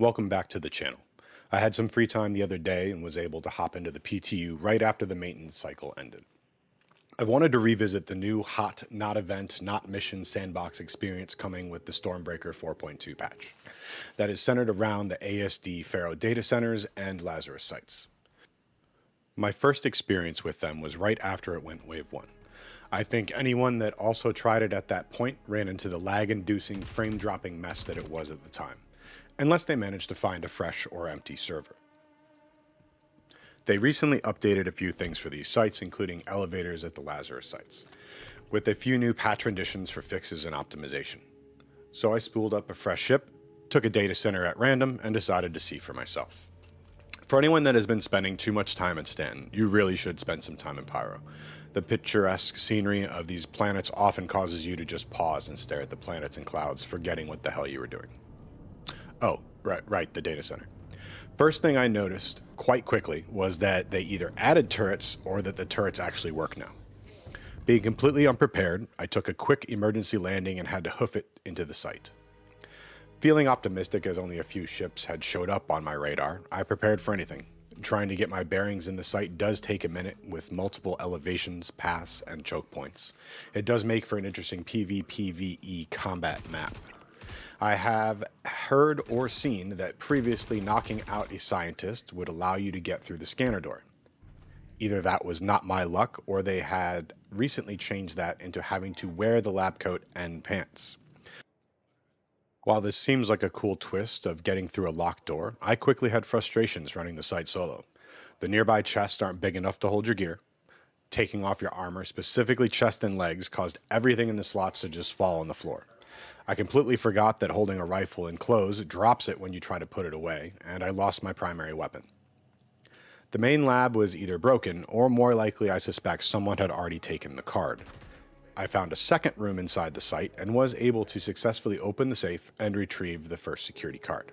Welcome back to the channel. I had some free time the other day and was able to hop into the PTU right after the maintenance cycle ended. I wanted to revisit the new hot, not event, not mission sandbox experience coming with the Stormbreaker 4.2 patch that is centered around the ASD Data Centers and Lazarus sites. My first experience with them was right after it went Wave 1. I think anyone that also tried it at that point ran into the lag-inducing, frame-dropping mess that it was at the time, unless they managed to find a fresh or empty server. They recently updated a few things for these sites, including elevators at the Lazarus sites, with a few new patch renditions for fixes and optimization. So I spooled up a fresh ship, took a data center at random, and decided to see for myself. For anyone that has been spending too much time at Stanton, you really should spend some time in Pyro. The picturesque scenery of these planets often causes you to just pause and stare at the planets and clouds, forgetting what the hell you were doing. Oh, right, the data center. First thing I noticed quite quickly was that they either added turrets or that the turrets actually work now. Being completely unprepared, I took a quick emergency landing and had to hoof it into the site. Feeling optimistic as only a few ships had showed up on my radar, I prepared for anything. Trying to get my bearings in the site does take a minute with multiple elevations, paths, and choke points. It does make for an interesting PvPvE combat map. I have heard or seen that previously knocking out a scientist would allow you to get through the scanner door. Either that was not my luck, or they had recently changed that into having to wear the lab coat and pants. While this seems like a cool twist of getting through a locked door, I quickly had frustrations running the site solo. The nearby chests aren't big enough to hold your gear. Taking off your armor, specifically chest and legs, caused everything in the slots to just fall on the floor. I completely forgot that holding a rifle in close drops it when you try to put it away, and I lost my primary weapon. The main lab was either broken, or more likely I suspect someone had already taken the card. I found a second room inside the site and was able to successfully open the safe and retrieve the first security card.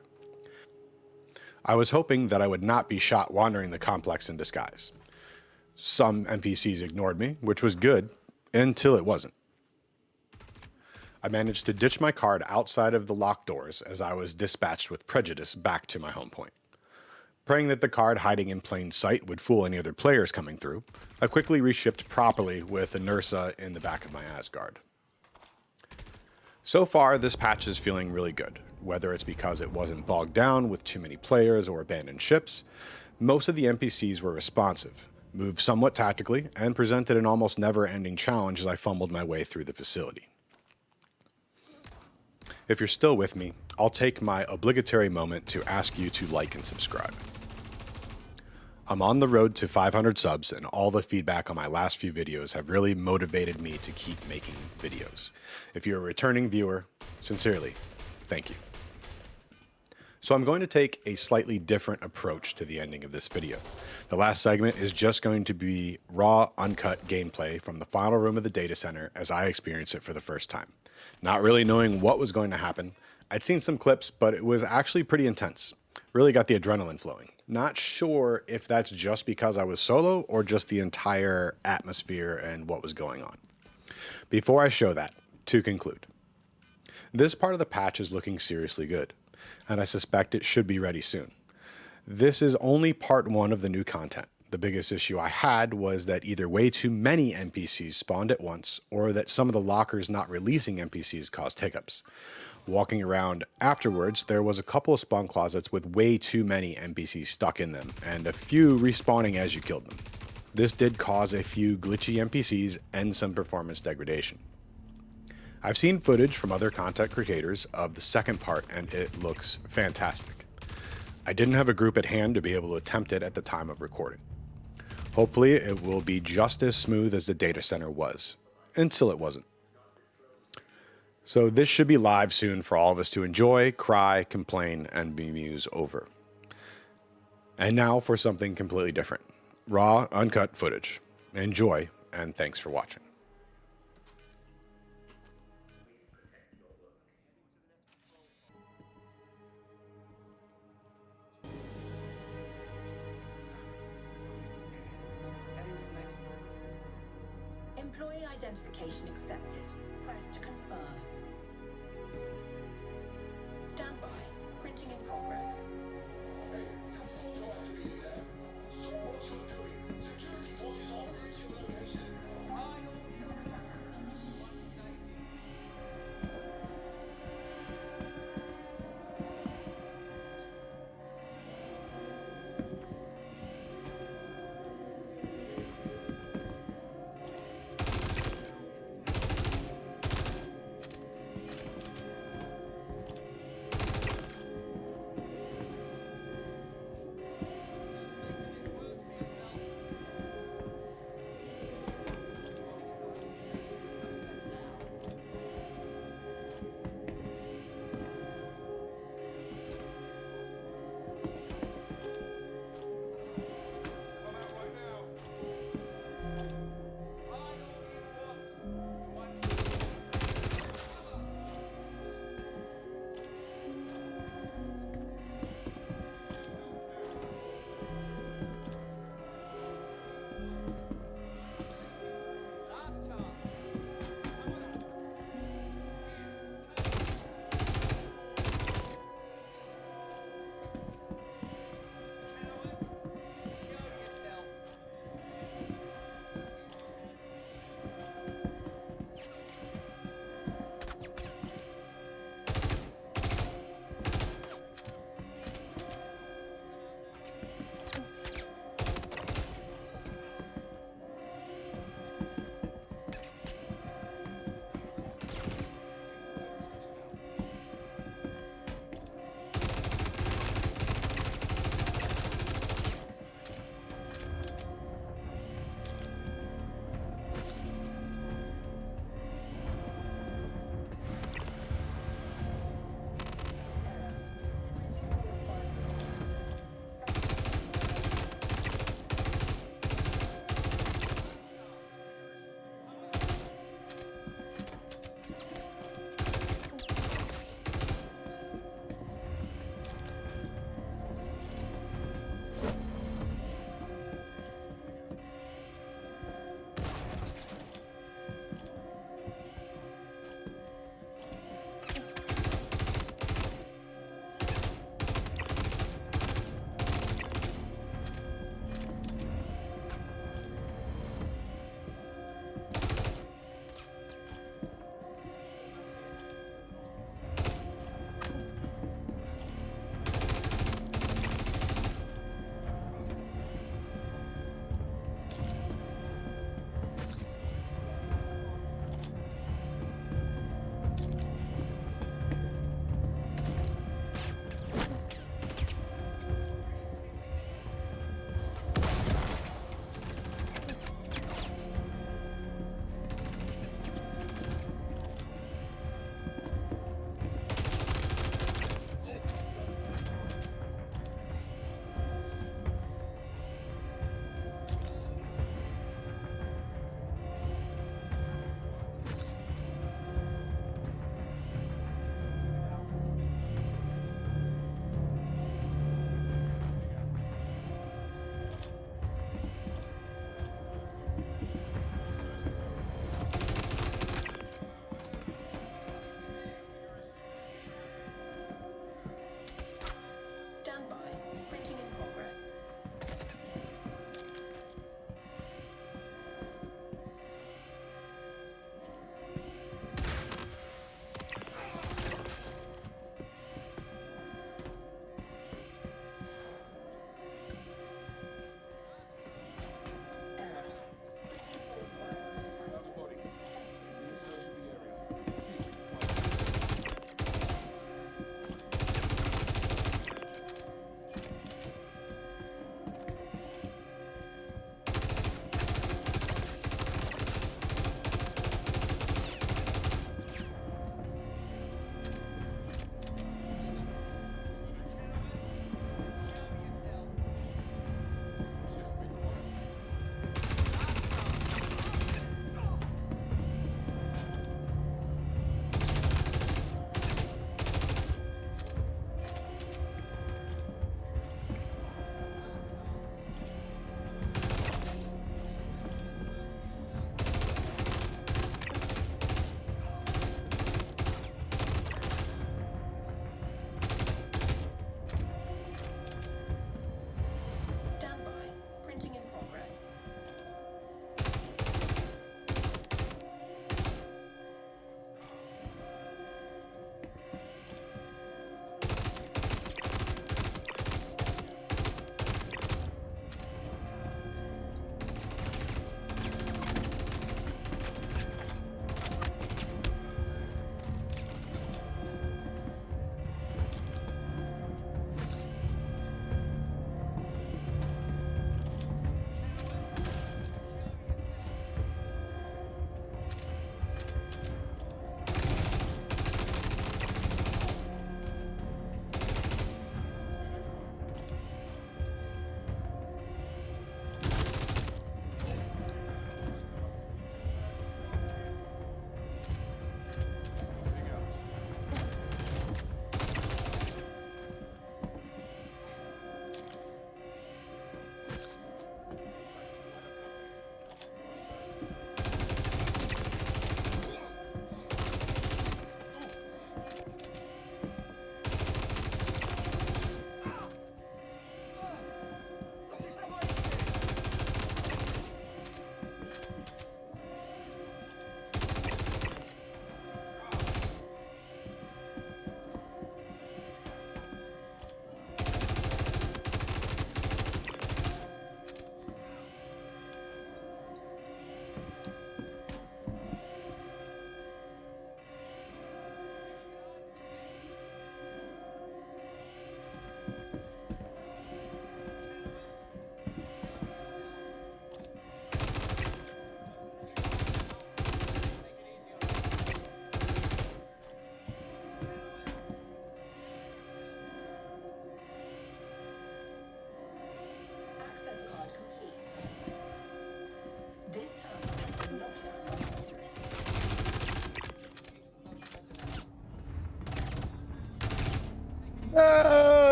I was hoping that I would not be shot wandering the complex in disguise. Some NPCs ignored me, which was good, until it wasn't. I managed to ditch my card outside of the locked doors as I was dispatched with prejudice back to my home point. Praying that the card hiding in plain sight would fool any other players coming through, I quickly reshipped properly with a Nursa in the back of my Asgard. So far, this patch is feeling really good, whether it's because it wasn't bogged down with too many players or abandoned ships. Most of the NPCs were responsive, moved somewhat tactically, and presented an almost never-ending challenge as I fumbled my way through the facility. If you're still with me, I'll take my obligatory moment to ask you to like and subscribe. I'm on the road to 500 subs, and all the feedback on my last few videos have really motivated me to keep making videos. If you're a returning viewer, sincerely, thank you. So I'm going to take a slightly different approach to the ending of this video. The last segment is just going to be raw, uncut gameplay from the final room of the data center as I experience it for the first time. Not really knowing what was going to happen. I'd seen some clips, but it was actually pretty intense. Really got the adrenaline flowing. Not sure if that's just because I was solo or just the entire atmosphere and what was going on. Before I show that, to conclude, this part of the patch is looking seriously good, and I suspect it should be ready soon. This is only part one of the new content. The biggest issue I had was that either way too many NPCs spawned at once, or that some of the lockers not releasing NPCs caused hiccups. Walking around afterwards, there was a couple of spawn closets with way too many NPCs stuck in them, and a few respawning as you killed them. This did cause a few glitchy NPCs and some performance degradation. I've seen footage from other content creators of the second part, and it looks fantastic. I didn't have a group at hand to be able to attempt it at the time of recording. Hopefully it will be just as smooth as the data center was, until it wasn't. So this should be live soon for all of us to enjoy, cry, complain, and bemuse over. And now for something completely different. Raw, uncut footage. Enjoy, and thanks for watching. Employee identification accepted. Press to confirm. Stand by. Printing in progress.